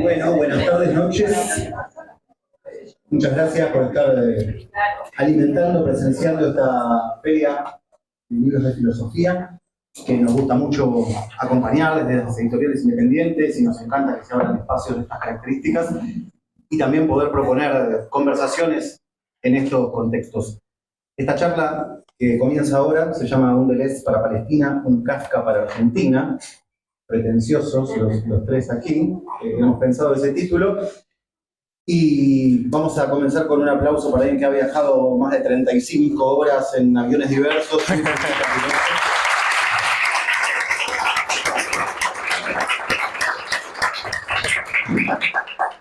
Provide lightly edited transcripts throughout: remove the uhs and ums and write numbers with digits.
Bueno, buenas tardes, noches. Muchas gracias por estar alimentando, presenciando esta feria de libros de filosofía, que nos gusta mucho acompañar desde las editoriales independientes y nos encanta que se abran espacios de estas características y también poder proponer conversaciones en estos contextos. Esta charla que comienza ahora se llama Un Deleuze para Palestina, un Kafka para Argentina. Pretenciosos los tres aquí, hemos pensado ese título. Y vamos a comenzar con un aplauso para alguien que ha viajado más de 35 horas en aviones diversos.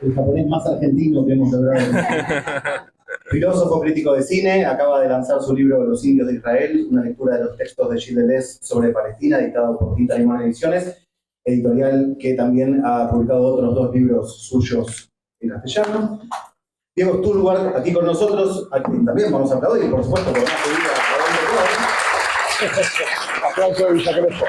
El japonés más argentino que hemos logrado. Filósofo crítico de cine, acaba de lanzar su libro Los indios de Israel, una lectura de los textos de Gilles Deleuze sobre Palestina, editado por Tinta Limón Ediciones, editorial que también ha publicado otros 2 libros suyos en castellano. Diego Sturwart, aquí con nosotros, a quien también vamos a aplaudir, por supuesto, por una pedida a aplauso de Villacrespo.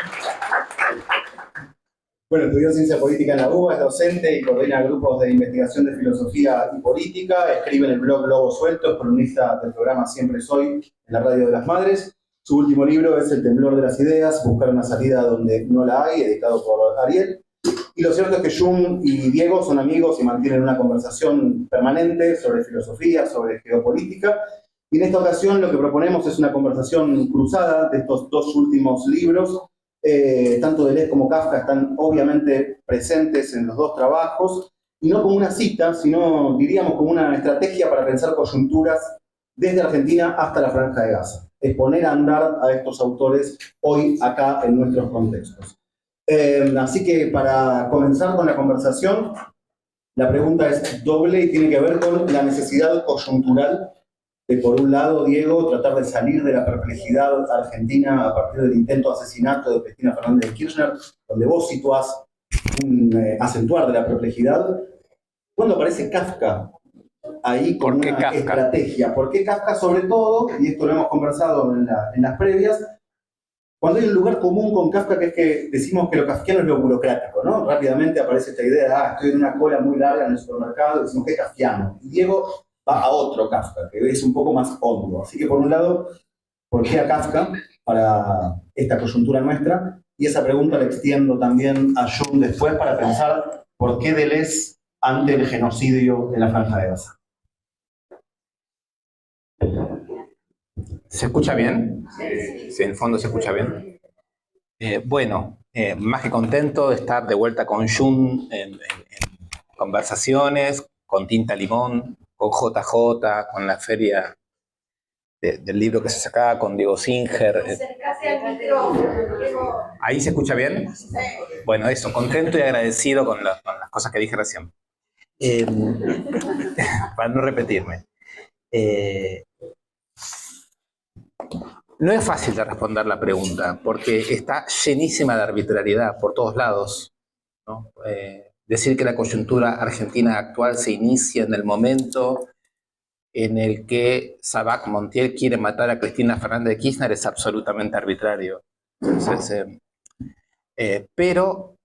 Bueno, estudió Ciencia Política en la UBA, es docente y coordina grupos de investigación de filosofía y política, escribe en el blog Globo Suelto, es columnista del programa Siempre Soy en la Radio de las Madres. Su último libro es El temblor de las ideas, buscar una salida donde no la hay, editado por Ariel. Y lo cierto es que Jung y Diego son amigos y mantienen una conversación permanente sobre filosofía, sobre geopolítica. Y en esta ocasión lo que proponemos es una conversación cruzada de estos 2 últimos libros. Tanto Deleuze como Kafka están obviamente presentes en los 2 trabajos, y no como una cita, sino diríamos como una estrategia para pensar coyunturas desde Argentina hasta la Franja de Gaza. Es poner a andar a estos autores hoy acá en nuestros contextos. Así que para comenzar con la conversación, la pregunta es doble y tiene que ver con la necesidad coyuntural de, por un lado, Diego, tratar de salir de la perplejidad argentina a partir del intento de asesinato de Cristina Fernández de Kirchner, donde vos situás un acentuar de la perplejidad. ¿Cuándo aparece Kafka ahí con una estrategia? ¿Por qué Kafka? Sobre todo, y esto lo hemos conversado en las previas, cuando hay un lugar común con Kafka, que es que decimos que lo kafkiano es lo burocrático, ¿no? Rápidamente aparece esta idea de, estoy en una cola muy larga en el supermercado, y decimos que es kafkiano. Y Diego va a otro Kafka, que es un poco más hondo. Así que, por un lado, ¿por qué a Kafka para esta coyuntura nuestra? Y esa pregunta la extiendo también a Jung después para pensar por qué Deleuze ante el genocidio en la Franja de Gaza. ¿Se escucha bien? Sí, en el fondo se escucha bien. Bueno, más que contento de estar de vuelta con Jung en conversaciones, con Tinta Limón, con JJ, con la feria del libro que se sacaba, con Diego Singer. ¿Ahí se escucha bien? Bueno, eso, contento y agradecido con las cosas que dije recién. Para no repetirme. No es fácil de responder la pregunta, porque está llenísima de arbitrariedad por todos lados, ¿no? Decir que la coyuntura argentina actual se inicia en el momento en el que Sabac Montiel quiere matar a Cristina Fernández de Kirchner es absolutamente arbitrario. Entonces, pero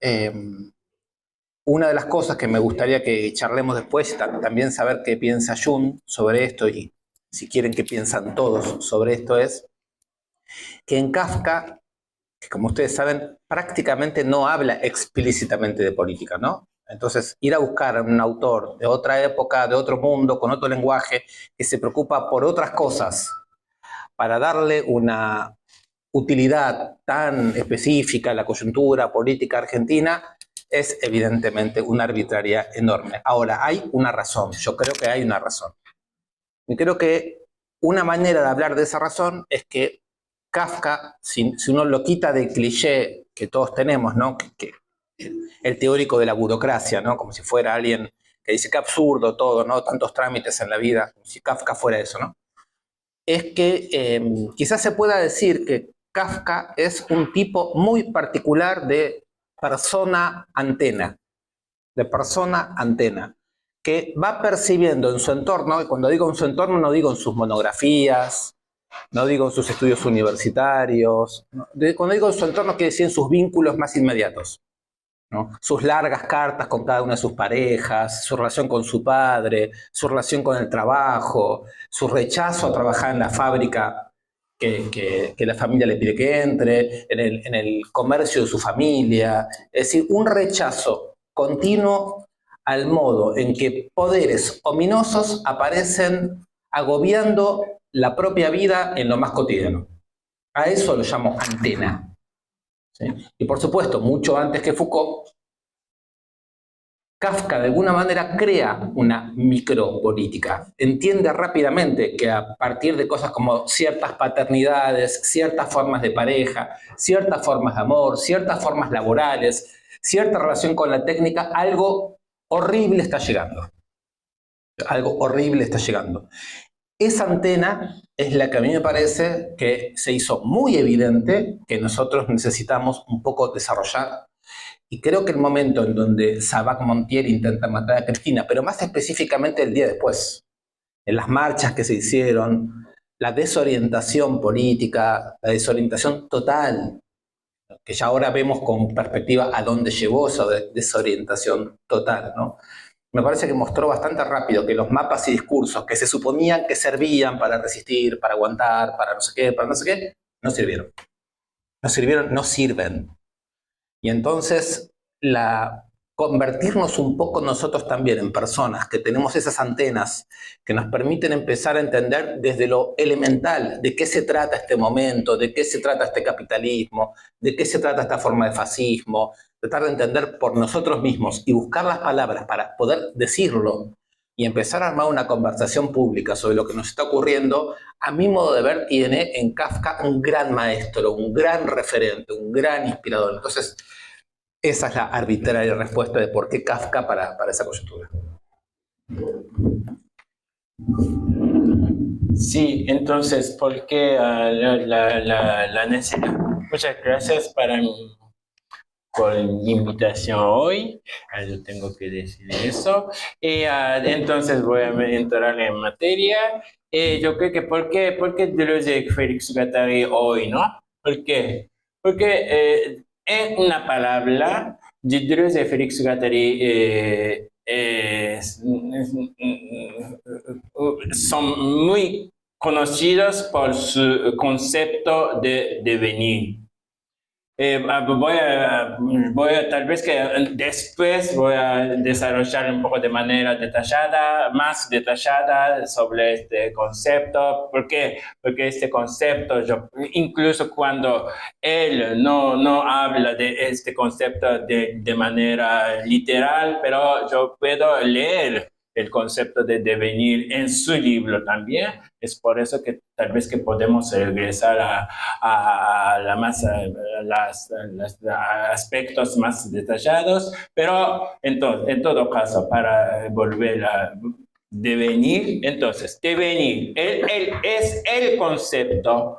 una de las cosas que me gustaría que charlemos después, también saber qué piensa Jung sobre esto, y si quieren que piensan todos sobre esto, es que en Kafka, que como ustedes saben, prácticamente no habla explícitamente de política, ¿no? Entonces, ir a buscar a un autor de otra época, de otro mundo, con otro lenguaje, que se preocupa por otras cosas, para darle una utilidad tan específica a la coyuntura política argentina, es evidentemente una arbitrariedad enorme. Ahora, hay una razón, yo creo que hay una razón. Y creo que una manera de hablar de esa razón es que Kafka, si uno lo quita del cliché que todos tenemos, ¿no? Que el teórico de la burocracia, ¿no? Como si fuera alguien que dice que absurdo todo, ¿no? Tantos trámites en la vida, como si Kafka fuera eso, ¿no? Es que quizás se pueda decir que Kafka es un tipo muy particular de persona antena, que va percibiendo en su entorno, y cuando digo en su entorno no digo en sus monografías, no digo en sus estudios universitarios, cuando digo en su entorno quiere decir en sus vínculos más inmediatos. ¿no? Sus largas cartas con cada una de sus parejas, su relación con su padre, su relación con el trabajo, su rechazo a trabajar en la fábrica que la familia le pide que entre, en el comercio de su familia. Es decir, un rechazo continuo al modo en que poderes ominosos aparecen agobiando la propia vida en lo más cotidiano. A eso lo llamo antena. ¿Sí? Y por supuesto, mucho antes que Foucault, Kafka de alguna manera crea una micropolítica. Entiende rápidamente que a partir de cosas como ciertas paternidades, ciertas formas de pareja, ciertas formas de amor, ciertas formas laborales, cierta relación con la técnica, algo horrible está llegando. Algo horrible está llegando. Esa antena es la que a mí me parece que se hizo muy evidente que nosotros necesitamos un poco desarrollar. Y creo que el momento en donde Sabac Montiel intenta matar a Cristina, pero más específicamente el día después, en las marchas que se hicieron, la desorientación política, la desorientación total, que ya ahora vemos con perspectiva a dónde llevó esa desorientación total, ¿no? Me parece que mostró bastante rápido que los mapas y discursos que se suponían que servían para resistir, para aguantar, para no sé qué, no sirvieron. No sirvieron, no sirven. Y entonces, convertirnos un poco nosotros también en personas que tenemos esas antenas que nos permiten empezar a entender desde lo elemental de qué se trata este momento, de qué se trata este capitalismo, de qué se trata esta forma de fascismo, tratar de entender por nosotros mismos y buscar las palabras para poder decirlo y empezar a armar una conversación pública sobre lo que nos está ocurriendo, a mi modo de ver, tiene en Kafka un gran maestro, un gran referente, un gran inspirador. Entonces, esa es la arbitraria respuesta de por qué Kafka para esa coyuntura. Sí, entonces, ¿por qué la necesidad? Muchas gracias por la invitación hoy. Yo tengo que decir eso. Entonces voy a entrar en materia. Yo creo que ¿por qué Deleuze y Félix Guattari hoy, no? ¿Por qué? Porque es una palabra de Deleuze y Félix Guattari son muy conocidos por su concepto de devenir. Tal vez que después voy a desarrollar un poco de manera más detallada sobre este concepto. ¿Por qué? Porque este concepto, incluso cuando él no habla de este concepto de manera literal, pero yo puedo leer el concepto de devenir en su libro también. Es por eso que tal vez que podemos regresar a los aspectos más detallados, pero en todo caso, para volver a devenir, entonces, devenir es el concepto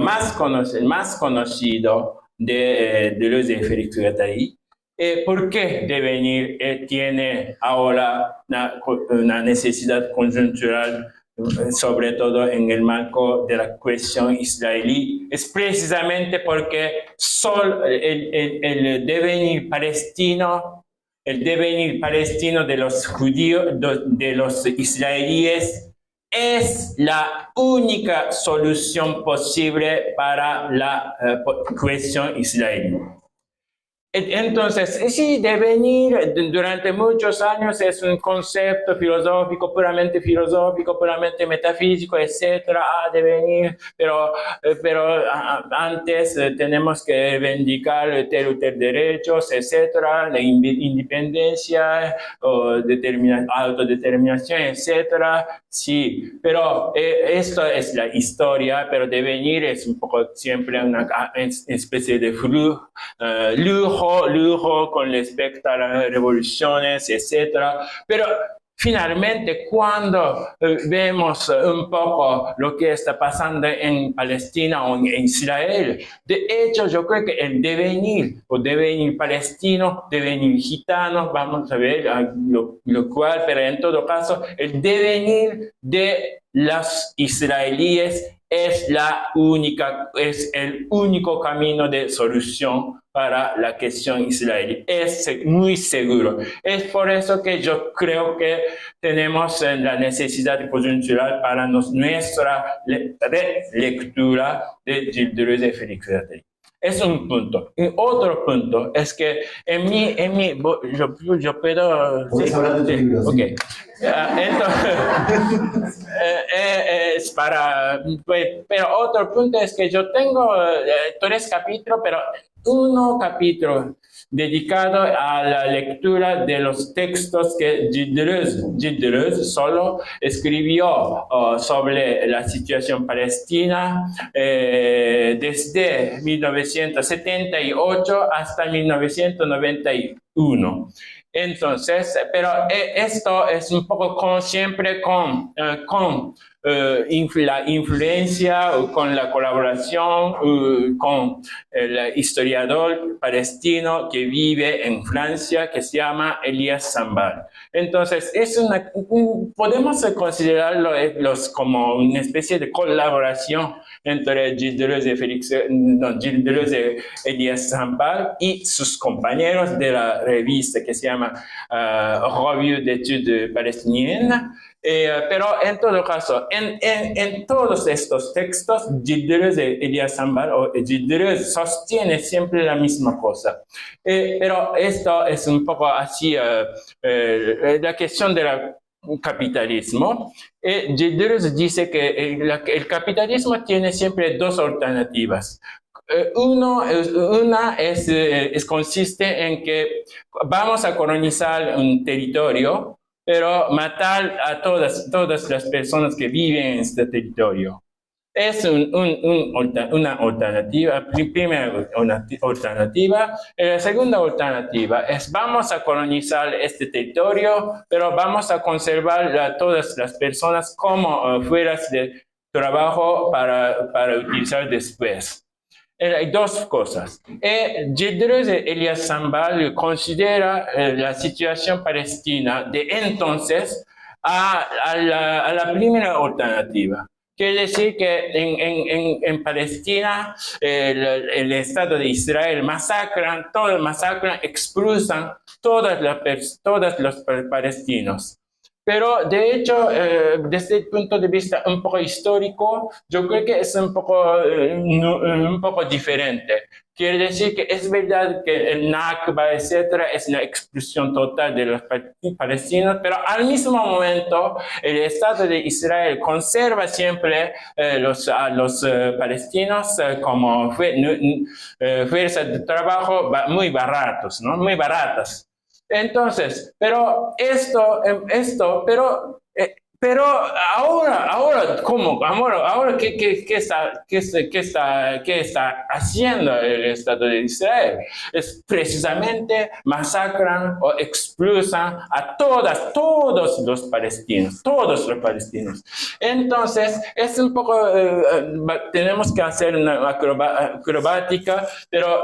más conocido de Deleuze y Félix Guattari. ¿Por qué devenir tiene ahora una necesidad conjuntural, sobre todo en el marco de la cuestión israelí? Es precisamente porque el devenir palestino de los judíos, de los israelíes, es la única solución posible para la cuestión israelí. Entonces, sí, devenir durante muchos años es un concepto puramente filosófico, puramente metafísico, etcétera, devenir, pero antes tenemos que reivindicar derechos, etcétera, la independencia, autodeterminación, etcétera. Sí, pero esto es la historia, pero devenir es un poco siempre una especie de lujo con respecto a las revoluciones, etcétera. Pero finalmente, cuando vemos un poco lo que está pasando en Palestina o en Israel, de hecho, yo creo que el devenir palestino, devenir gitano, vamos a ver lo cual, pero en todo caso, el devenir de los israelíes es el único camino de solución para la cuestión israelí. Es muy seguro. Es por eso que yo creo que tenemos la necesidad coyuntural para nuestra lectura de Gilles Deleuze y Félix Guattari. Es un punto. Y otro punto es que yo puedo... Puedes hablar de tu libro. Okay. Entonces, es para... Pero otro punto es que yo tengo 3 capítulos, pero uno capítulo dedicado a la lectura de los textos que Gilles Deleuze solo escribió sobre la situación palestina desde 1978 hasta 1991. Entonces, pero esto es un poco siempre con la influencia o con la colaboración con el historiador palestino que vive en Francia, que se llama Elias Sambal. Entonces, podemos considerarlo como una especie de colaboración entre Gilles Deleuze y Elias Sambal y sus compañeros de la revista que se llama Revue d'études palestiniennes. Pero en todo caso, en todos estos textos, Gilles Deleuze y Elias Sambal o Gilles Deleuze sostiene siempre la misma cosa. Pero esto es un poco así la cuestión del capitalismo. Gilles Deleuze dice que el capitalismo tiene siempre 2 alternativas. Una consiste en que vamos a colonizar un territorio, pero matar a todas las personas que viven en este territorio. Es una alternativa, primera alternativa. La segunda alternativa es vamos a colonizar este territorio, pero vamos a conservar a todas las personas como fueras de trabajo para utilizar después. Hay 2 cosas. Gilles Deleuze y Elias Sambal considera la situación palestina de entonces a la primera alternativa. Quiere decir que en Palestina el Estado de Israel masacran, expulsan todos los palestinos. Pero, de hecho, desde el punto de vista un poco histórico, yo creo que es un poco diferente. Quiere decir que es verdad que el Nakba, etcétera, es la expulsión total de los palestinos, pero al mismo momento el Estado de Israel conserva siempre a los palestinos como fuerzas de trabajo muy baratos, ¿no? Muy baratas. Entonces, pero ahora, ¿cómo? Ahora, ¿qué está haciendo el Estado de Israel? Es precisamente masacran o expulsan a todos los palestinos. Entonces, es un poco, tenemos que hacer una acrobática, pero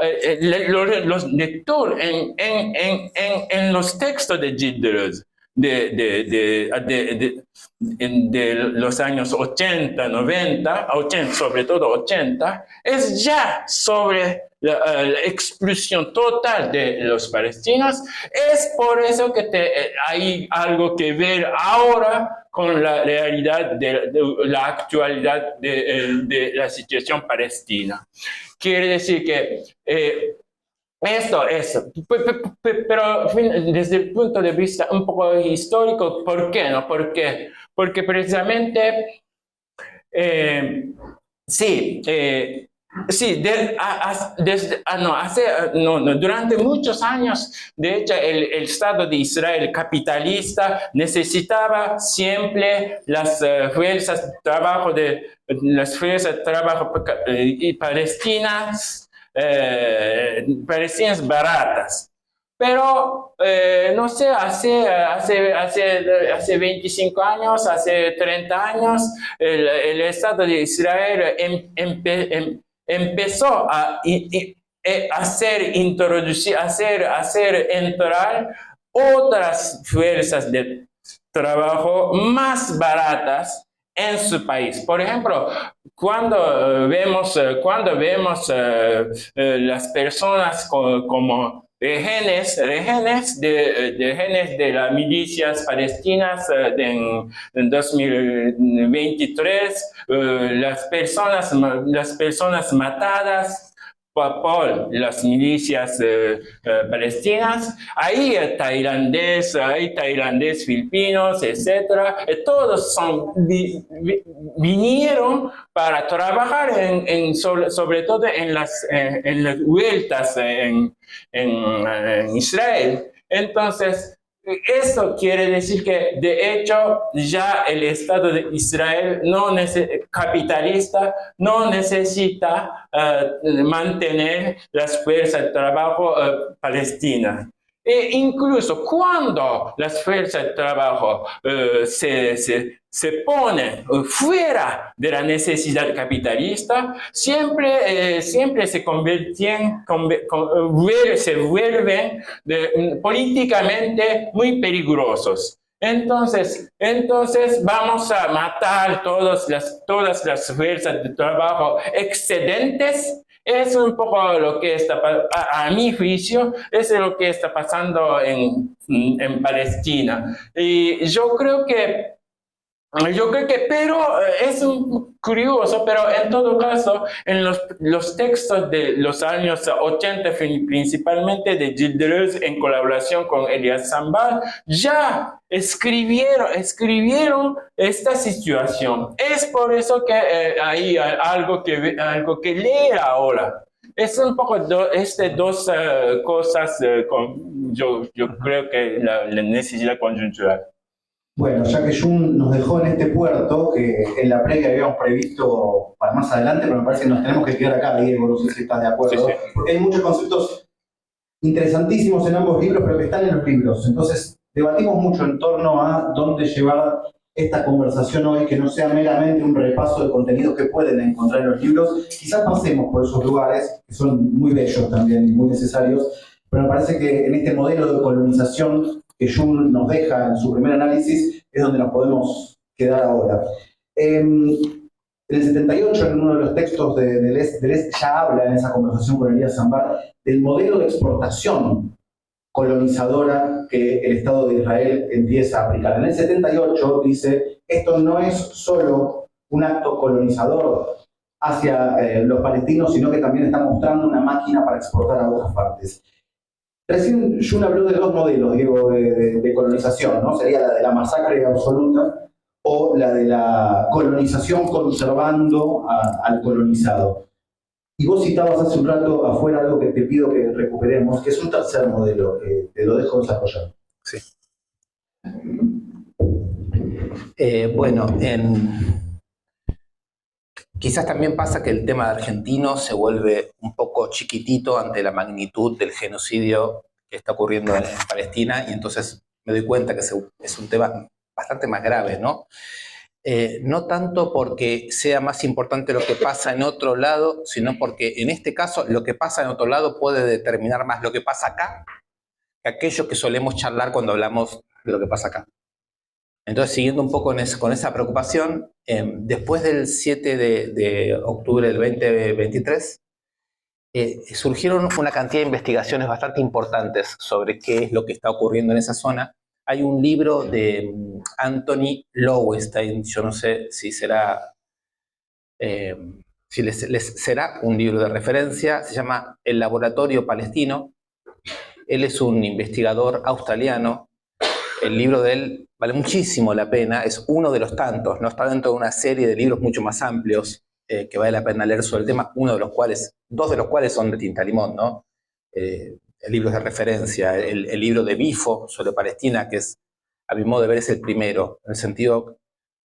los lectores en los textos de Gilles Deleuze, de los años 80, 90, sobre todo 80, es ya sobre la expulsión total de los palestinos. Es por eso que hay algo que ver ahora con la realidad de la actualidad de la situación palestina. Quiere decir que esto, pero desde el punto de vista un poco histórico, ¿por qué no? Porque precisamente, durante muchos años, de hecho, el Estado de Israel capitalista necesitaba siempre las fuerzas de trabajo palestinas baratas. Pero, no sé, hace 25 años, hace 30 años, el Estado de Israel empezó a hacer entrar otras fuerzas de trabajo más baratas en su país. Por ejemplo, cuando vemos las personas como rehenes de las milicias palestinas en 2023, las personas matadas por las milicias palestinas, hay tailandés, filipinos, etcétera. Todos vinieron para trabajar sobre todo en las vueltas en Israel. Entonces, esto quiere decir que, de hecho, ya el Estado de Israel capitalista no necesita mantener las fuerzas de trabajo palestinas. E incluso cuando las fuerzas de trabajo se ponen fuera de la necesidad capitalista, siempre se vuelven políticamente muy peligrosos. Entonces vamos a matar todas las fuerzas de trabajo excedentes. Es un poco lo que está, a mi juicio, es lo que está pasando en Palestina. Y yo creo que, pero es curioso, pero en todo caso, en los textos de los años 80, principalmente de Gilles Deleuze, en colaboración con Elias Sambar, ya escribieron esta situación. Es por eso que hay algo que leer ahora. Es un poco dos cosas, yo creo que la necesidad conjuntural. Bueno, ya que Jung nos dejó en este puerto, que en la previa habíamos previsto para más adelante, pero me parece que nos tenemos que quedar acá, Diego, no sé si estás de acuerdo, Sí. porque hay muchos conceptos interesantísimos en ambos libros, pero que están en los libros. Entonces, debatimos mucho en torno a dónde llevar esta conversación hoy, que no sea meramente un repaso de contenidos que pueden encontrar en los libros. Quizás pasemos por esos lugares, que son muy bellos también y muy necesarios, pero me parece que en este modelo de colonización que Jung nos deja en su primer análisis, es donde nos podemos quedar ahora. En el 78, en uno de los textos de Deleuze, ya habla en esa conversación con Elias Sambar del modelo de exportación colonizadora que el Estado de Israel empieza a aplicar. En el 78 dice, esto no es solo un acto colonizador hacia los palestinos, sino que también está mostrando una máquina para exportar a otras partes. Recién Jung habló de dos modelos, Diego, de colonización, ¿no? Sería la de la masacre absoluta o la de la colonización conservando al colonizado. Y vos citabas hace un rato afuera algo que te pido que recuperemos, que es un tercer modelo, te lo dejo desarrollar. Sí. Bueno, quizás también pasa que el tema argentino se vuelve un poco chiquitito ante la magnitud del genocidio que está ocurriendo en Palestina, y entonces me doy cuenta que es un tema bastante más grave, ¿no? No tanto porque sea más importante lo que pasa en otro lado, sino porque en este caso lo que pasa en otro lado puede determinar más lo que pasa acá que aquello que solemos charlar cuando hablamos de lo que pasa acá. Entonces, siguiendo un poco con esa preocupación, después del 7 de octubre del 2023, surgieron una cantidad de investigaciones bastante importantes sobre qué es lo que está ocurriendo en esa zona. Hay un libro de Anthony Lowenstein, yo no sé si será, si les será un libro de referencia, se llama El Laboratorio Palestino. Él es un investigador australiano. El libro de él vale muchísimo la pena, es uno de los tantos, no está dentro de una serie de libros mucho más amplios que vale la pena leer sobre el tema, dos de los cuales son de tinta limón, ¿no? Libros de referencia, el libro de Bifo sobre Palestina, que es, a mi modo de ver, es el primero, en el sentido,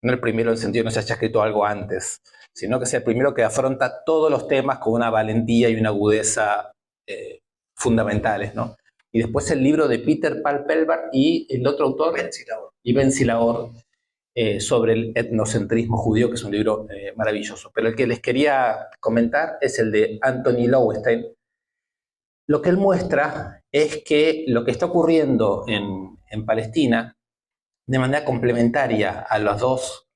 no el primero en el sentido de que no se haya escrito algo antes, sino que es el primero que afronta todos los temas con una valentía y una agudeza fundamentales, ¿no? Y después el libro de Peter Paul-Pelbar y el otro autor, Ben Silahor, sobre el etnocentrismo judío, que es un libro maravilloso. Pero el que les quería comentar es el de Anthony Lowenstein. Lo que él muestra es que lo que está ocurriendo en Palestina, de manera complementaria a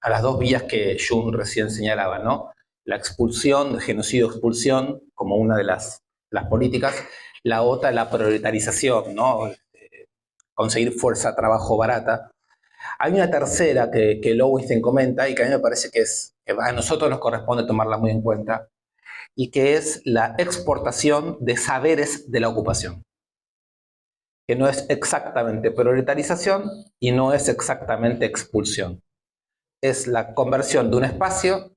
a las dos vías que Jung recién señalaba, ¿no? La expulsión, genocidio-expulsión, como una de las políticas, la otra, la prioritarización, ¿no? Conseguir fuerza de trabajo barata. Hay una tercera que Lowenstein comenta y que a mí me parece que a nosotros nos corresponde tomarla muy en cuenta, y que es la exportación de saberes de la ocupación, que no es exactamente prioritarización y no es exactamente expulsión. Es la conversión de un espacio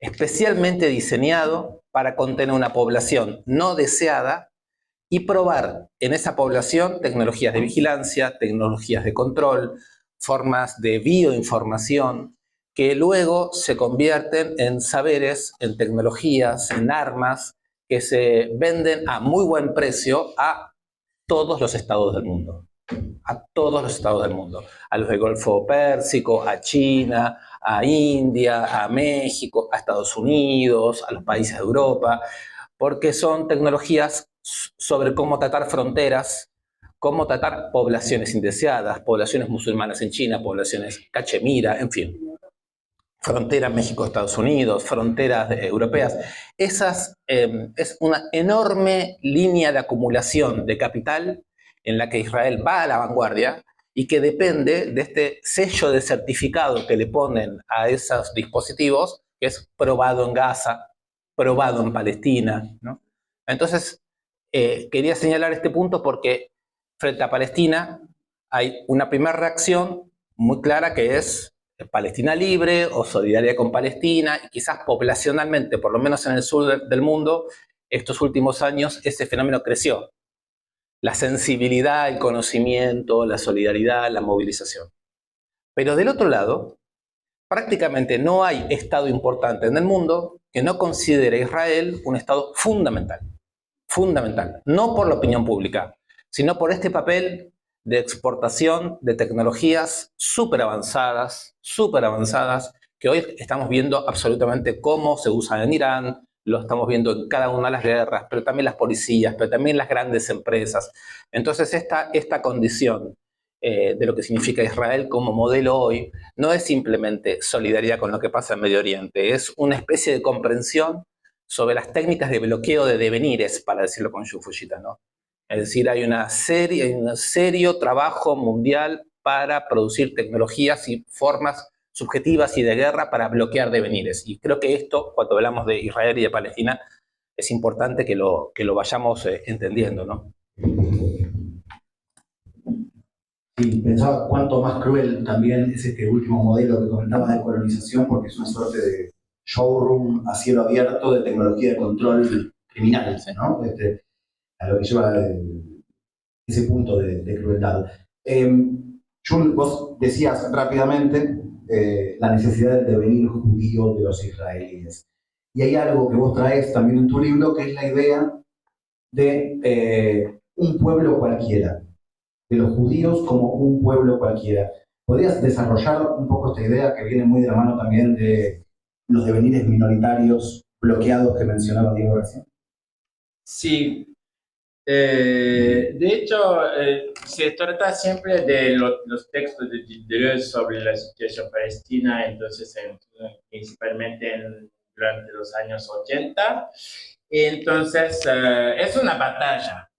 especialmente diseñado para contener una población no deseada y probar en esa población tecnologías de vigilancia, tecnologías de control, formas de bioinformación, que luego se convierten en saberes, en tecnologías, en armas, que se venden a muy buen precio a todos los estados del mundo. A todos los estados del mundo. A los del Golfo Pérsico, a China, a India, a México, a Estados Unidos, a los países de Europa, porque son tecnologías sobre cómo tratar fronteras, cómo tratar poblaciones indeseadas, poblaciones musulmanas en China, poblaciones cachemira, en fin. Fronteras México-Estados Unidos, fronteras europeas. Es una enorme línea de acumulación de capital en la que Israel va a la vanguardia y que depende de este sello de certificado que le ponen a esos dispositivos, que es probado en Gaza, probado en Palestina, ¿no? Entonces, quería señalar este punto porque frente a Palestina hay una primera reacción muy clara que es Palestina libre o solidaria con Palestina, y quizás poblacionalmente, por lo menos en el sur del mundo, estos últimos años ese fenómeno creció. La sensibilidad, el conocimiento, la solidaridad, la movilización. Pero del otro lado, prácticamente no hay estado importante en el mundo que no considere a Israel un estado fundamental. Fundamental. No por la opinión pública, sino por este papel de exportación de tecnologías súper avanzadas, que hoy estamos viendo absolutamente cómo se usan en Irán, lo estamos viendo en cada una de las guerras, pero también las policías, pero también las grandes empresas. Entonces esta condición de lo que significa Israel como modelo hoy no es simplemente solidaridad con lo que pasa en Medio Oriente, es una especie de comprensión sobre las técnicas de bloqueo de devenires, para decirlo con Yu Fujita, ¿no? Es decir, hay un serio trabajo mundial para producir tecnologías y formas subjetivas y de guerra para bloquear devenires. Y creo que esto, cuando hablamos de Israel y de Palestina, es importante que lo vayamos entendiendo, ¿no? Sí, pensaba cuánto más cruel también es este último modelo que comentaba de colonización, porque es una suerte de showroom a cielo abierto de tecnología de control criminal, ¿no? A lo que lleva ese punto de crueldad. Jun, vos decías rápidamente la necesidad del devenir judío de los israelíes. Y hay algo que vos traes también en tu libro, que es la idea de un pueblo cualquiera, de los judíos como un pueblo cualquiera. ¿Podrías desarrollar un poco esta idea que viene muy de la mano también de los devenires minoritarios bloqueados que mencionaba Diego recién? Sí, de hecho, se trata siempre de los textos de Deleuze sobre la situación palestina, entonces principalmente durante los años 80. Entonces, es una batalla,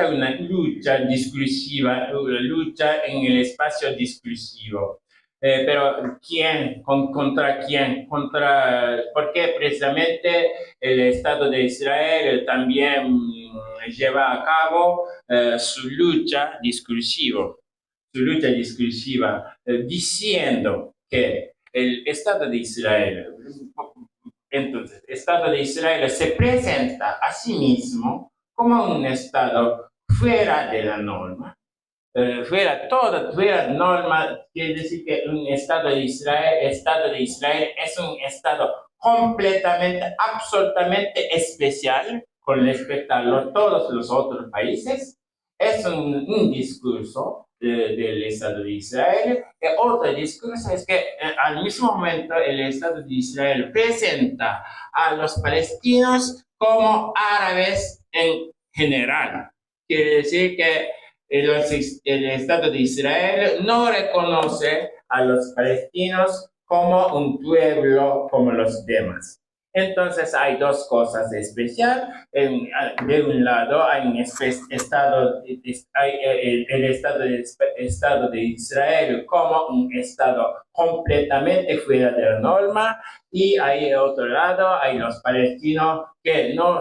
una lucha discursiva, una lucha en el espacio discursivo. Pero ¿quién? ¿Contra quién? Porque precisamente el Estado de Israel también lleva a cabo su lucha discursiva, diciendo que el Estado de Israel, entonces, el Estado de Israel se presenta a sí mismo como un Estado fuera de la norma. Fuera norma, quiere decir que un Estado de Israel es un Estado completamente, absolutamente especial con respecto a todos los otros países. Es un discurso del Estado de Israel. Otro discurso es que al mismo momento el Estado de Israel presenta a los palestinos como árabes en general. Quiere decir que el Estado de Israel no reconoce a los palestinos como un pueblo como los demás. Entonces hay dos cosas especiales. De un lado hay un estado, hay el Estado de Israel como un Estado completamente fuera de la norma, y hay otro lado hay los palestinos que no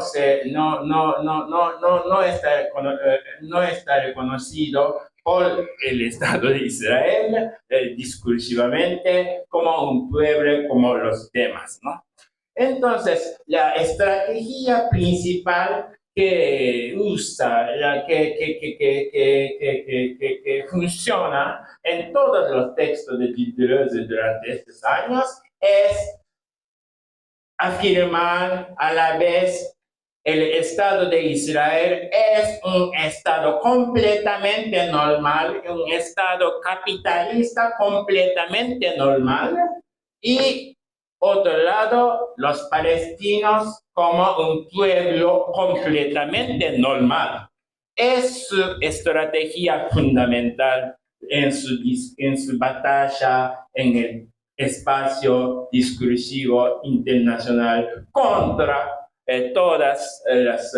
está reconocido por el Estado de Israel discursivamente como un pueblo como los demás, ¿no? Entonces, la estrategia principal que usa, que funciona en todos los textos de Deleuze durante estos años es afirmar a la vez el Estado de Israel es un Estado completamente normal, un Estado capitalista completamente normal, y otro lado, los palestinos como un pueblo completamente normal. Es su estrategia fundamental en su batalla en el espacio discursivo internacional contra todas las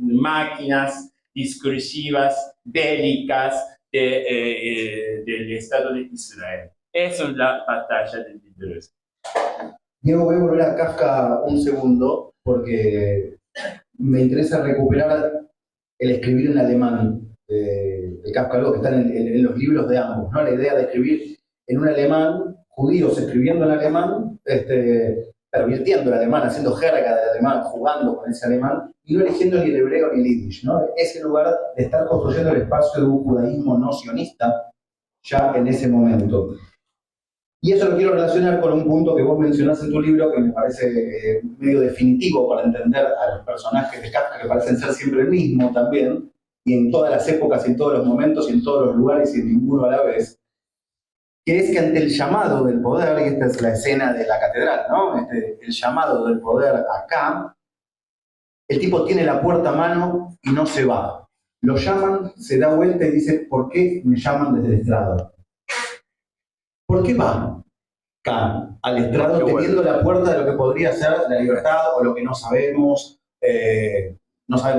máquinas discursivas bélicas del Estado de Israel. Esa es la batalla de Deleuze. Diego, voy a volver a Kafka un segundo porque me interesa recuperar el escribir en alemán de Kafka, algo que está en los libros de ambos, ¿no? La idea de escribir en un alemán, judíos escribiendo en alemán, pervirtiendo el alemán, haciendo jerga del alemán, jugando con ese alemán, y no eligiendo ni el hebreo ni el yiddish, ¿no? Ese lugar de estar construyendo el espacio de un judaísmo no sionista ya en ese momento. Y eso lo quiero relacionar con un punto que vos mencionás en tu libro que me parece medio definitivo para entender a los personajes de Kafka, que parecen ser siempre el mismo también, y en todas las épocas, y en todos los momentos, y en todos los lugares, y en ninguno a la vez, que es que ante el llamado del poder, y esta es la escena de la catedral, ¿no? El llamado del poder acá, el tipo tiene la puerta a mano y no se va. Lo llaman, se da vuelta y dice, ¿por qué me llaman desde el estrado? ¿Por qué va acá al estrado teniendo la puerta de lo que podría ser la libertad o lo que no sabemos qué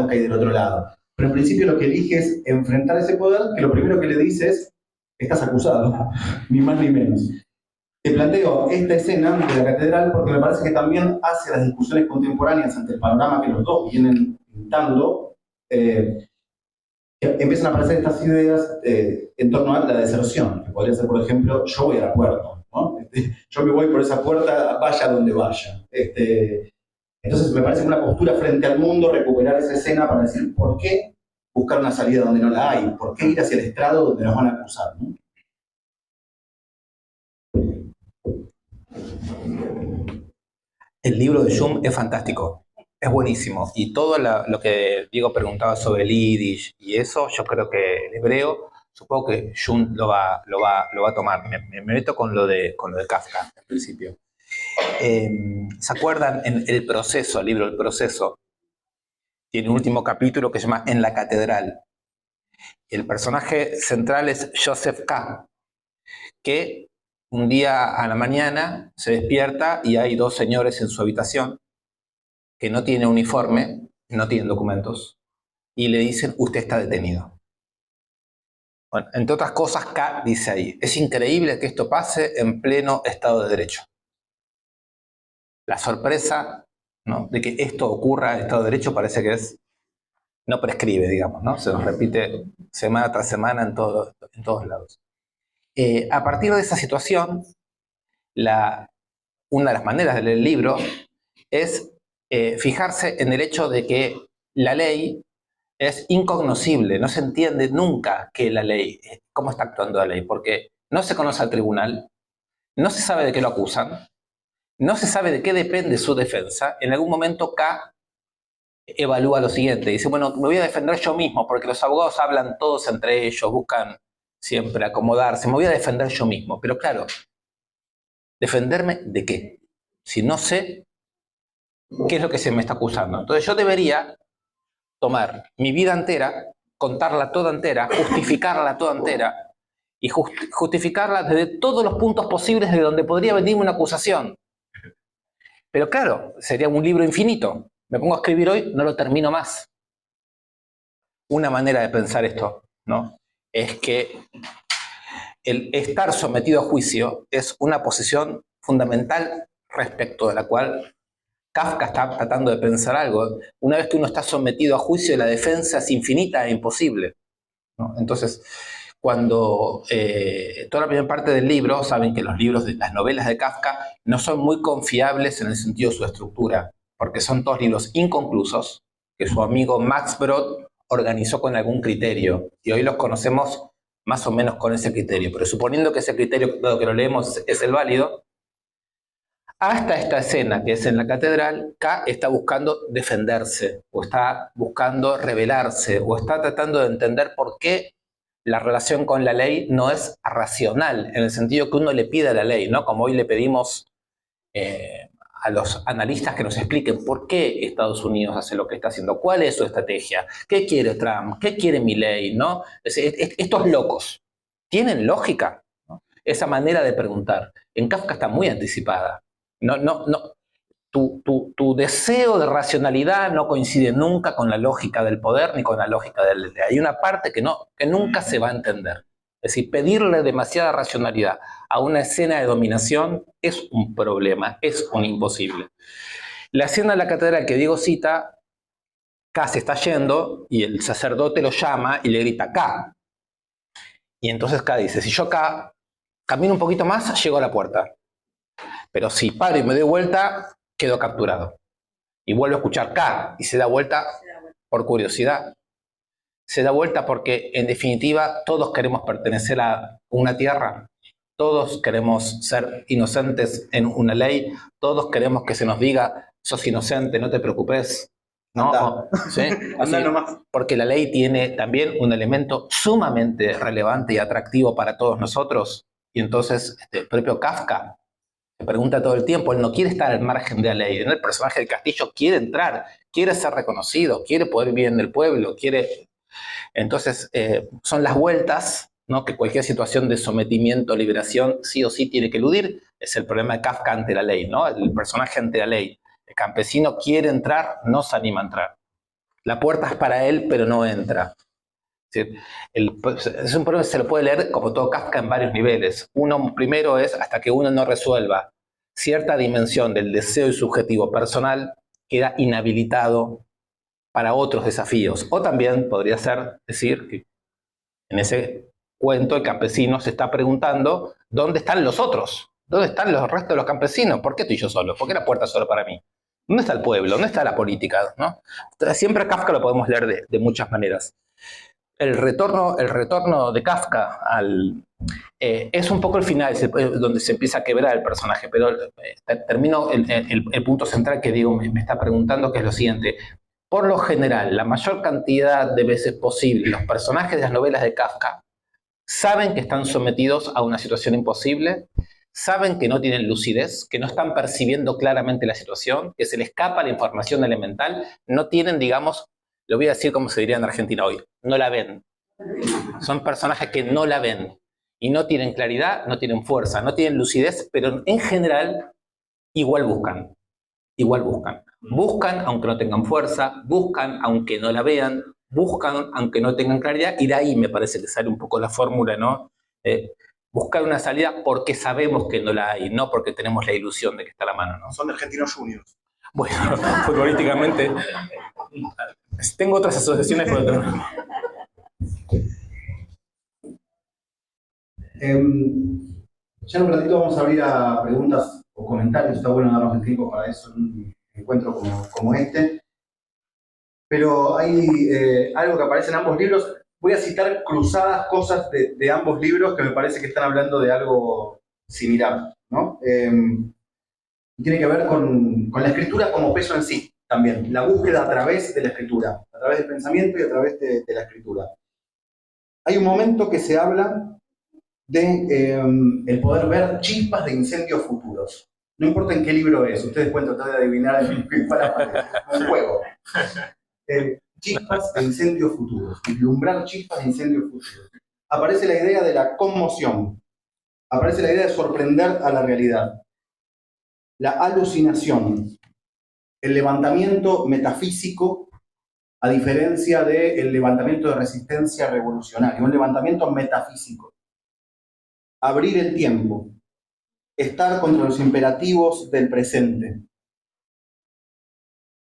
hay del otro lado? Pero en principio lo que elige es enfrentar ese poder, que lo primero que le dice es, estás acusado, ni más ni menos. Te planteo esta escena de la catedral porque me parece que también hace las discusiones contemporáneas ante el panorama que los dos vienen pintando, empiezan a aparecer estas ideas en torno a la deserción, que podría ser, por ejemplo, yo voy a la puerta, ¿no? Yo me voy por esa puerta, vaya donde vaya. Entonces me parece una postura frente al mundo, recuperar esa escena para decir por qué buscar una salida donde no la hay, por qué ir hacia el estrado donde nos van a acusar, ¿no? El libro de Jung es fantástico, es buenísimo. Y todo lo que Diego preguntaba sobre el yiddish y eso, yo creo que el hebreo, supongo que Jung lo va a tomar. Me meto con lo de Kafka al principio. ¿Se acuerdan? En El Proceso, el libro El Proceso, tiene un último capítulo que se llama En la Catedral. El personaje central es Joseph K., que un día a la mañana se despierta y hay dos señores en su habitación que no tienen uniforme, no tienen documentos, y le dicen, usted está detenido. Bueno, entre otras cosas, K dice ahí, es increíble que esto pase en pleno Estado de Derecho. La sorpresa, ¿no?, de que esto ocurra en Estado de Derecho parece que no prescribe, digamos, ¿no? Se nos repite semana tras semana en todos lados. A partir de esa situación, una de las maneras de leer el libro es fijarse en el hecho de que la ley es incognoscible, no se entiende nunca que la ley, cómo está actuando la ley, porque no se conoce al tribunal, no se sabe de qué lo acusan, no se sabe de qué depende su defensa. En algún momento K evalúa lo siguiente, dice, bueno, me voy a defender yo mismo, porque los abogados hablan todos entre ellos, buscan siempre acomodarse, me voy a defender yo mismo. Pero claro, ¿defenderme de qué? Si no sé qué es lo que se me está acusando. Entonces yo debería tomar mi vida entera, contarla toda entera, justificarla toda entera, y justificarla desde todos los puntos posibles de donde podría venirme una acusación. Pero claro, sería un libro infinito. Me pongo a escribir hoy, no lo termino más. Una manera de pensar esto, ¿no?, es que el estar sometido a juicio es una posición fundamental respecto de la cual Kafka está tratando de pensar algo. Una vez que uno está sometido a juicio, la defensa es infinita e imposible, ¿no? Entonces, cuando toda la primera parte del libro, saben que los libros, las novelas de Kafka no son muy confiables en el sentido de su estructura, porque son todos libros inconclusos que su amigo Max Brod organizó con algún criterio, y hoy los conocemos más o menos con ese criterio, pero suponiendo que ese criterio, dado que lo leemos, es el válido, hasta esta escena que es en la catedral, K está buscando defenderse, o está buscando rebelarse, o está tratando de entender por qué la relación con la ley no es racional, en el sentido que uno le pide a la ley, ¿no? Como hoy le pedimos a los analistas que nos expliquen por qué Estados Unidos hace lo que está haciendo, cuál es su estrategia, qué quiere Trump, qué quiere Milei, ¿no? Estos locos, ¿tienen lógica?, ¿no? Esa manera de preguntar. En Kafka está muy anticipada. Tu deseo de racionalidad no coincide nunca con la lógica del poder ni con la lógica de la ley. Hay una parte que nunca se va a entender. Es decir, pedirle demasiada racionalidad a una escena de dominación es un problema, es un imposible. La escena de la catedral que Diego cita, K se está yendo y el sacerdote lo llama y le grita K. Y entonces K dice, si yo acá camino un poquito más, llego a la puerta. Pero si paro y me doy vuelta, quedo capturado. Y vuelvo a escuchar K y se da vuelta por curiosidad. Se da vuelta porque, en definitiva, todos queremos pertenecer a una tierra, todos queremos ser inocentes en una ley, todos queremos que se nos diga, sos inocente, no te preocupes, ¿no? ¿Sí? Así, porque la ley tiene también un elemento sumamente relevante y atractivo para todos nosotros, y entonces el propio Kafka se pregunta todo el tiempo, él no quiere estar al margen de la ley, el personaje del castillo quiere entrar, quiere ser reconocido, quiere poder vivir en el pueblo, quiere... Entonces, son las vueltas, ¿no?, que cualquier situación de sometimiento o liberación sí o sí tiene que eludir. Es el problema de Kafka ante la ley, ¿no? El personaje ante la ley. El campesino quiere entrar, no se anima a entrar. La puerta es para él, pero no entra. Es un problema que se lo puede leer, como todo Kafka, en varios niveles. Uno primero es, hasta que uno no resuelva cierta dimensión del deseo y subjetivo personal, queda inhabilitado para otros desafíos. O también podría ser decir que en ese cuento el campesino se está preguntando ¿dónde están los otros? ¿Dónde están los restos de los campesinos? ¿Por qué estoy yo solo? ¿Por qué la puerta es solo para mí? ¿Dónde está el pueblo? ¿Dónde está la política? ¿No? Siempre a Kafka lo podemos leer de muchas maneras. El retorno de Kafka es un poco el final, donde se empieza a quebrar el personaje, pero termino el punto central que Diego me está preguntando, que es lo siguiente. Por lo general, la mayor cantidad de veces posible, los personajes de las novelas de Kafka saben que están sometidos a una situación imposible, saben que no tienen lucidez, que no están percibiendo claramente la situación, que se les escapa la información elemental, no tienen, digamos, lo voy a decir como se diría en Argentina hoy, no la ven. Son personajes que no la ven y no tienen claridad, no tienen fuerza, no tienen lucidez, pero en general igual buscan. Igual buscan. Buscan aunque no tengan fuerza, buscan aunque no la vean, buscan aunque no tengan claridad, y de ahí me parece que sale un poco la fórmula, ¿no? Buscar una salida porque sabemos que no la hay, no porque tenemos la ilusión de que está a la mano, ¿no? Son Argentinos Juniors. Bueno, futbolísticamente tengo otras asociaciones, pero... Ya en un ratito vamos a abrir a preguntas o comentarios, está bueno darnos el tiempo para eso en un encuentro como este. Pero hay algo que aparece en ambos libros. Voy a citar cruzadas cosas de ambos libros que me parece que están hablando de algo similar, ¿no? Tiene que ver con la escritura como peso en sí, también. La búsqueda a través de la escritura, a través del pensamiento y a través de la escritura. Hay un momento que se habla de el poder ver chispas de incendios futuros. No importa en qué libro es, ustedes pueden tratar de adivinar un juego. Chispas de incendios futuros, vislumbrar chispas de incendios futuros. aparece la idea de la conmoción, aparece la idea de sorprender a la realidad, la alucinación, el levantamiento metafísico, a diferencia del levantamiento de resistencia revolucionaria, un levantamiento metafísico. Abrir el tiempo, estar contra los imperativos del presente.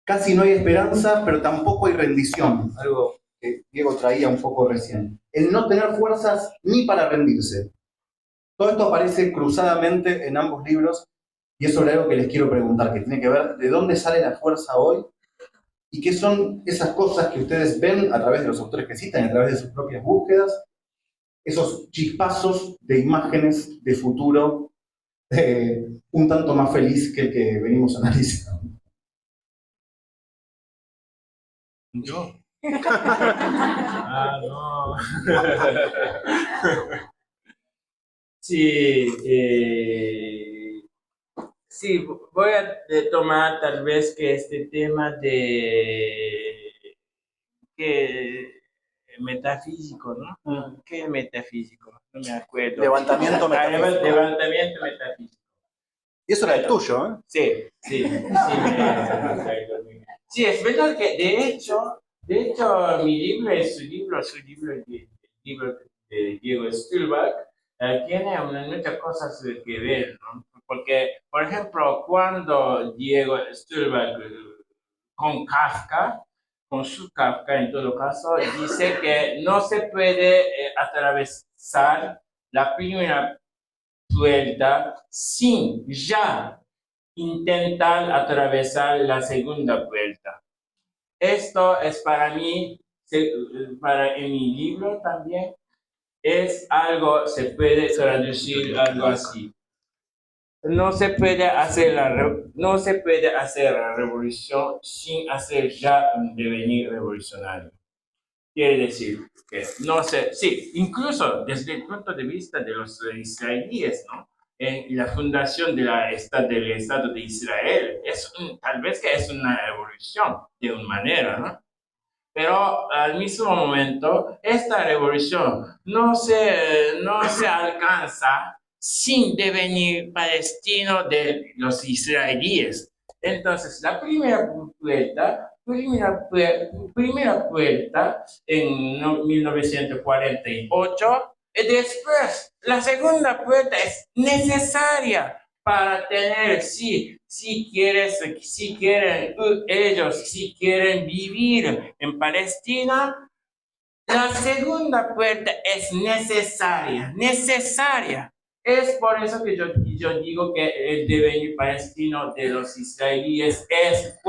Casi no hay esperanza, pero tampoco hay rendición, algo que Diego traía un poco recién. El no tener fuerzas ni para rendirse. Todo esto aparece cruzadamente en ambos libros y es sobre algo que les quiero preguntar, que tiene que ver de dónde sale la fuerza hoy y qué son esas cosas que ustedes ven a través de los autores que citan, a través de sus propias búsquedas, esos chispazos de imágenes de futuro un tanto más feliz que el que venimos analizando. ¿Yo? Ah, no. Sí, sí, voy a tomar tal vez que este tema de que metafísico, ¿no? ¿Qué metafísico? No me acuerdo. Levantamiento metafísico. Levantamiento metafísico. Y eso era el tuyo, ¿eh? Sí, sí, sí, es verdad que de hecho, mi libro es su libro, el libro de Diego Stulbach, tiene muchas cosas que ver, ¿no? Porque, por ejemplo, cuando Diego Stulbach con Kafka, con su Kafka en todo caso, dice que no se puede atravesar la primera vuelta sin ya intentar atravesar la segunda vuelta. Esto es para mí, en mi libro también, es algo, se puede traducir algo así. No se puede hacer la revolución sin hacer ya un devenir revolucionario. Quiere decir que no sé, sí, incluso desde el punto de vista de los israelíes, ¿no? En la fundación del Estado de Israel, tal vez que es una revolución de una manera, ¿no? Pero al mismo momento, esta revolución no se alcanza sin devenir palestino de los israelíes. Entonces, la primera puerta en 1948, y después la segunda puerta es necesaria para tener, si quieren vivir en Palestina, la segunda puerta es necesaria. Es por eso que yo digo que el devenir palestino de los israelíes es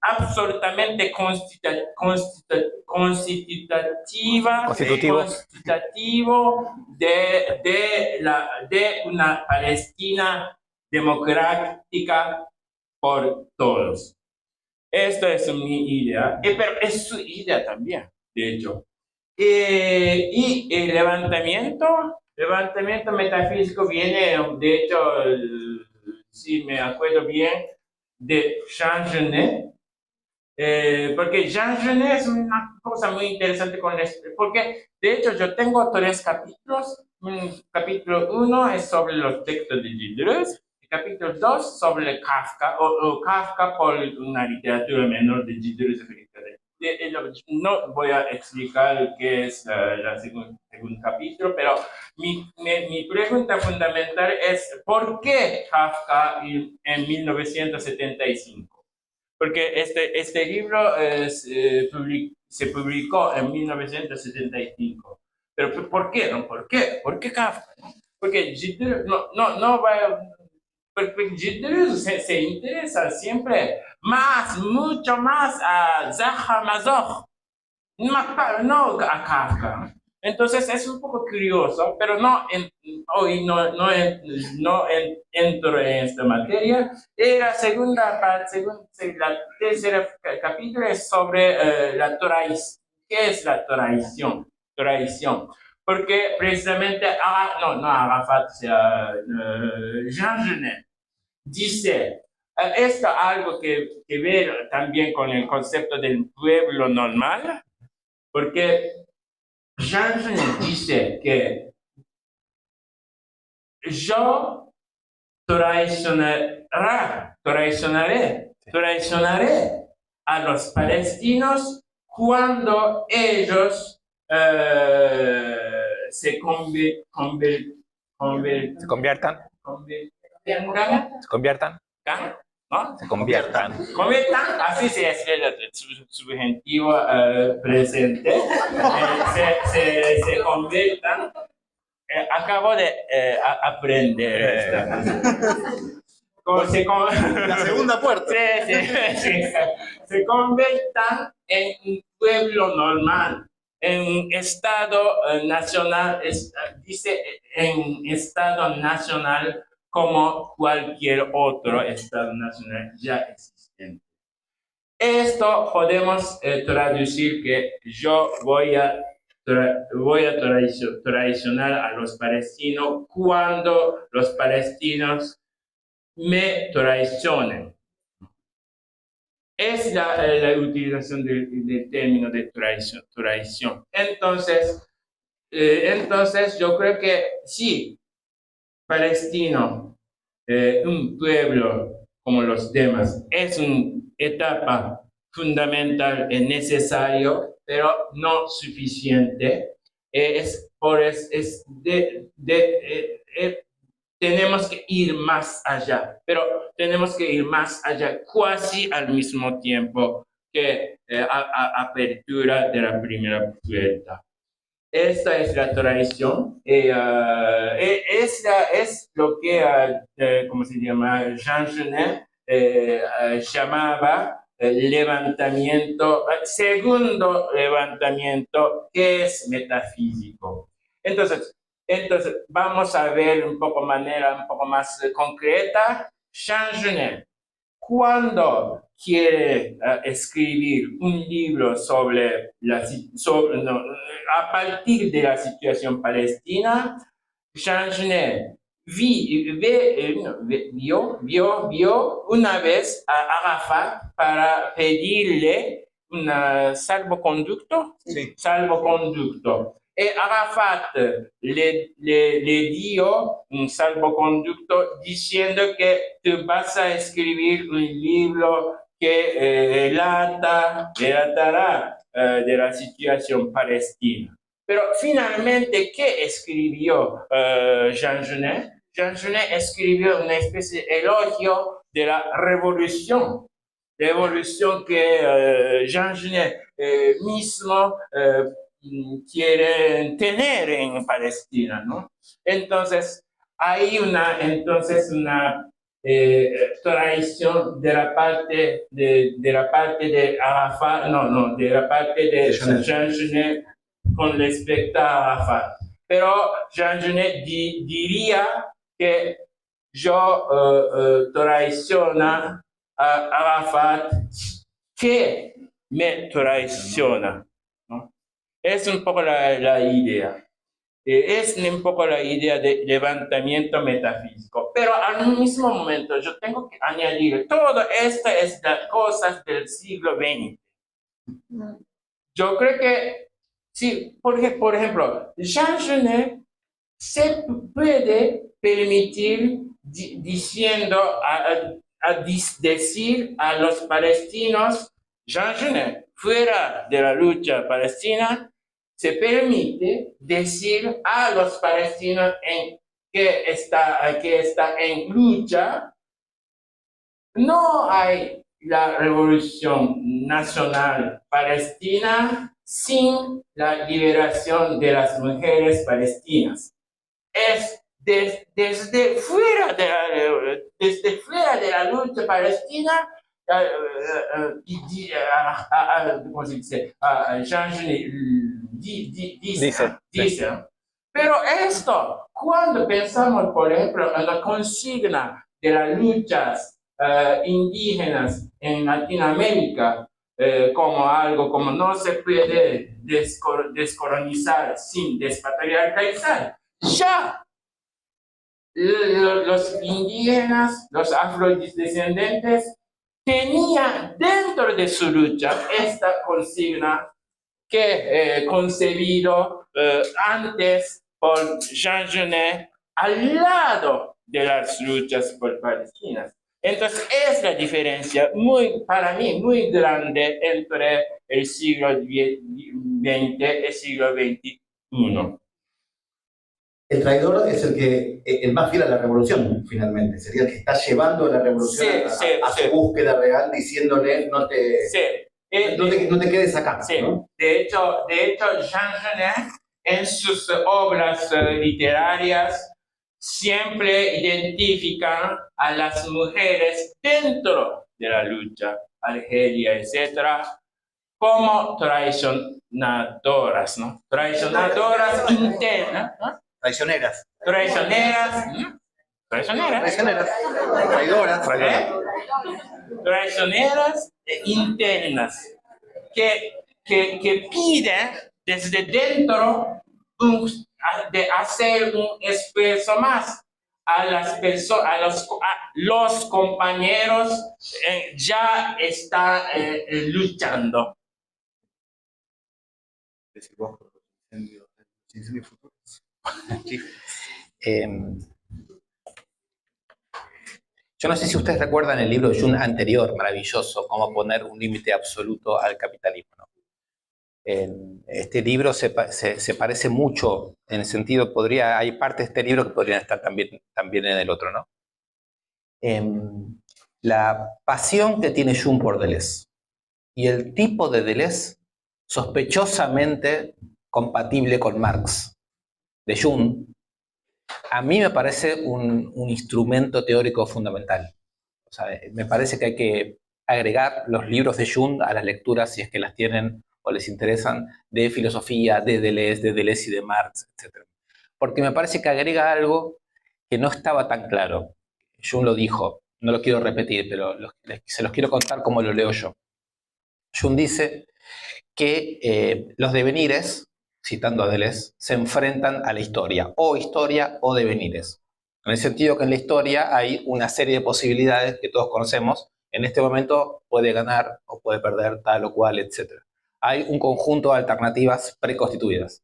absolutamente constitutivo de una Palestina democrática por todos. Esto es mi idea, pero es su idea también, de hecho. Y el levantamiento metafísico viene, de hecho, si me acuerdo bien, de Jean Genet, porque Jean Genet es una cosa muy interesante con esto, porque de hecho yo tengo 3 capítulos. Capítulo 1 es sobre los textos de Gilles, capítulo 2 sobre Kafka, o Kafka por una literatura menor de Gilles. No voy a explicar qué es el segundo capítulo, pero mi pregunta fundamental es ¿por qué Kafka en 1975? Porque este libro se publicó en 1975. Pero ¿por qué? ¿No? ¿Por qué? ¿Por qué Kafka? Porque Gilles no va. Porque Gilles se interesa siempre mucho más a Zaha Mazoch, no a Kafka. Entonces es un poco curioso, pero hoy no entro en esta materia. Y la segunda parte, la tercera capítulo es sobre la traición. ¿Qué es la traición? Porque precisamente, Arafat, Jean Genet dice, esto algo que ver también con el concepto del pueblo normal, porque Jean Genet dice que yo traicionaré a los palestinos cuando ellos se conviertan, ¿no? se conviertan. Conviertan, así se escribe el subjuntivo presente, se conviertan. Acabo de aprender esta. La segunda puerta. Sí. Se conviertan en un pueblo normal, en un Estado nacional, dice en Estado nacional como cualquier otro Estado nacional ya existente. Esto podemos traducir que yo voy a traicionar a los palestinos cuando los palestinos me traicionen. Es la utilización del término de traición. Entonces, yo creo que sí, palestino, un pueblo como los demás, es una etapa fundamental y necesario, pero no suficiente. Tenemos que ir más allá, pero tenemos que ir más allá casi al mismo tiempo que apertura de la primera puerta. Esta es la tradición, es lo que, ¿cómo se llama? Jean Genet llamaba levantamiento, segundo levantamiento, que es metafísico. Entonces, vamos a ver un poco manera un poco más concreta. Jean Genet, cuando quiere escribir un libro a partir de la situación palestina, Jean Genet vio una vez a Arafat para pedirle un salvoconducto. Sí. Salvoconducto. Arafat le dio un salvoconducto diciendo que tú vas a escribir un libro que relatará de la situación palestina. Pero finalmente, ¿qué escribió Jean Genet? Jean Genet escribió una especie de elogio de la revolución que Jean Genet mismo quiere tener en Palestina, ¿no? Entonces, hay una traición de la parte de Arafat, de la parte de Jean Genet con respecto a Arafat. Pero Jean Genet diría que yo traiciona a Arafat que me traiciona, ¿no? Es un poco la idea. Es un poco la idea de levantamiento metafísico. Pero al mismo momento yo tengo que añadir, todo esto es las cosas del siglo XX. Yo creo que, sí, por ejemplo, Jean Genet se puede permitir diciendo decir a los palestinos, Jean Genet, fuera de la lucha palestina, se permite decir a los palestinos que está en lucha, no hay la revolución nacional palestina sin la liberación de las mujeres palestinas. Es desde fuera de la lucha palestina, ¿cómo se dice? Jean Genet dice. Pero esto, cuando pensamos, por ejemplo, en la consigna de las luchas indígenas en Latinoamérica, como algo como no se puede descolonizar sin despatriarcalizar, ya los indígenas, los afrodescendientes, tenían dentro de su lucha esta consigna que concebido antes por Jean Genet al lado de las luchas por Palestina. Entonces es la diferencia para mí muy grande entre el siglo XX y el siglo XXI. El traidor es el más fiel a la revolución, finalmente. Sería el que está llevando a la revolución a su búsqueda real, diciéndole no te quedes acá. Sí. ¿No? De hecho, Jean Genet en sus obras literarias siempre identifican a las mujeres dentro de la lucha, Argelia, etcétera, como traicionadoras, ¿no? Traicionadoras internas, ¿no? Traicioneras. Traicioneras. Traidoras. Traicioneras internas que piden desde dentro de hacer un esfuerzo más a las personas, los compañeros ya están luchando. Yo no sé si ustedes recuerdan el libro de Jung anterior, maravilloso, Cómo poner un límite absoluto al capitalismo, ¿no? Este libro se parece mucho en el sentido, hay partes de este libro que podrían estar también en el otro, ¿no? La pasión que tiene Jung por Deleuze y el tipo de Deleuze sospechosamente compatible con Marx de Jung, a mí me parece un instrumento teórico fundamental. O sea, me parece que hay que agregar los libros de Jung a las lecturas, si es que las tienen o les interesan, de filosofía, de Deleuze y de Marx, etc. Porque me parece que agrega algo que no estaba tan claro. Jung lo dijo, no lo quiero repetir, pero se los quiero contar como lo leo yo. Jung dice que los devenires, citando a Deleuze, se enfrentan a la historia o devenires. En el sentido que en la historia hay una serie de posibilidades que todos conocemos. En este momento puede ganar o puede perder tal o cual, etc. Hay un conjunto de alternativas preconstituidas.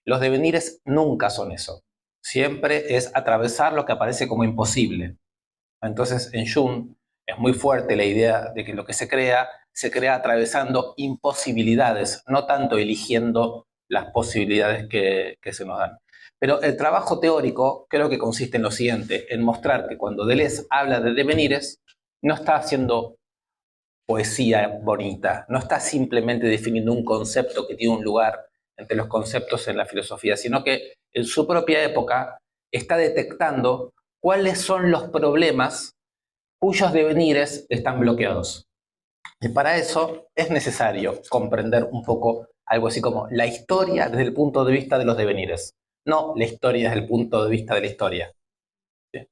Los devenires nunca son eso. Siempre es atravesar lo que aparece como imposible. Entonces, en Jung es muy fuerte la idea de que lo que se crea atravesando imposibilidades, no tanto eligiendo las posibilidades que se nos dan. Pero el trabajo teórico creo que consiste en lo siguiente, en mostrar que cuando Deleuze habla de devenires, no está haciendo poesía bonita, no está simplemente definiendo un concepto que tiene un lugar entre los conceptos en la filosofía, sino que en su propia época está detectando cuáles son los problemas cuyos devenires están bloqueados. Y para eso es necesario comprender un poco algo así como la historia desde el punto de vista de los devenires, no la historia desde el punto de vista de la historia,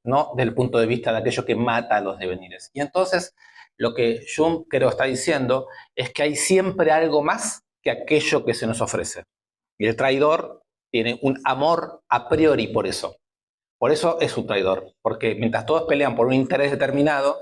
no desde el punto de vista de aquello que mata a los devenires. Y entonces lo que Jung creo está diciendo es que hay siempre algo más que aquello que se nos ofrece. Y el traidor tiene un amor a priori por eso. Por eso es un traidor, porque mientras todos pelean por un interés determinado,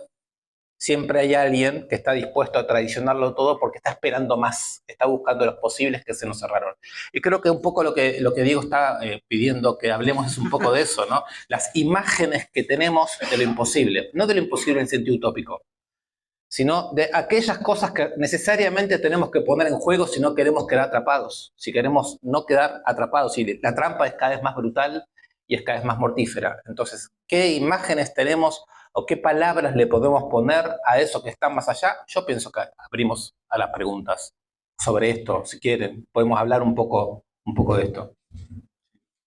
siempre hay alguien que está dispuesto a traicionarlo todo porque está esperando más, está buscando los posibles que se nos cerraron. Y creo que un poco lo que Diego está pidiendo que hablemos es un poco de eso, ¿no? Las imágenes que tenemos de lo imposible, no de lo imposible en sentido utópico, sino de aquellas cosas que necesariamente tenemos que poner en juego si no queremos quedar atrapados, si queremos no quedar atrapados, si la trampa es cada vez más brutal y es cada vez más mortífera. Entonces, ¿qué imágenes tenemos o qué palabras le podemos poner a eso que está más allá? Yo pienso que abrimos a las preguntas sobre esto. Si quieren, podemos hablar un poco de esto.